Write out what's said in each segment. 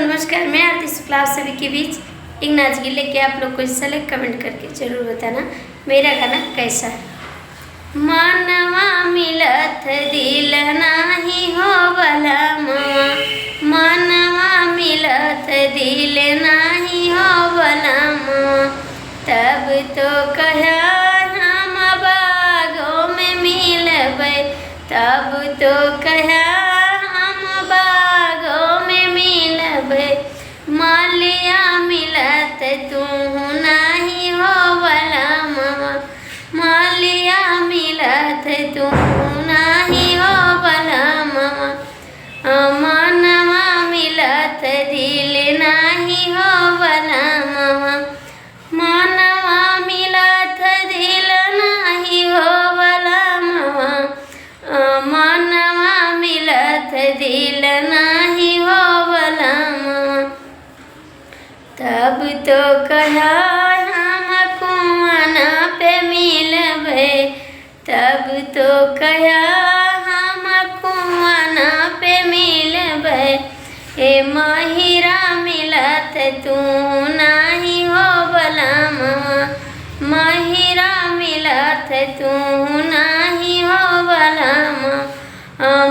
नमस्कार, मैं आरती शुक्ला आप सभी के बीच एक नाच गीत लेके आप लोग को सेलेक्ट कमेंट करके जरूर बताना मेरा गाना कैसा है। मानवा मिलत दिल नाही हो बला माँ, मानवा मिलत दिल नाही हो बला माँ, तब तो कहा हम बागों में मिलबै, तब तो कहा मालिया मिलत तू नहीं हो बला माँ, मालिया मिलत तू नहीं हो बला माँ, मानवा मिलत दिल नहीं हो बला माँ, मानवा मिलत दिल नहीं हो बला माँ, मानवा मिलत दिल नहीं हो बला माँ, तब तो कहा हम कुआना पे मिलबै, तब तो कहा हम कुआना पे मिलबै, हे माहिरा मिलत तू नहीं हो बला माँ, माहिरा मिलत तू नहीं हो बला माँ,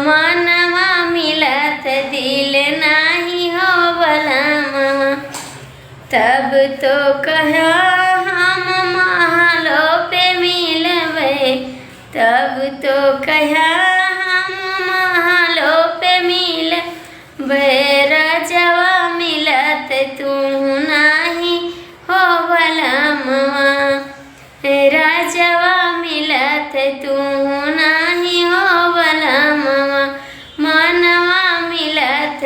मानवा मिलत दिल नहीं हो बला माँ, तब तो कहा हम महलों पे मिलबै, तब तो कहा हम महलों पे मिलबै, राजवा मिलत तू नहीं हो बला माँ, राजवा मिलत तू नहीं हो बला माँ, मानवा मिलत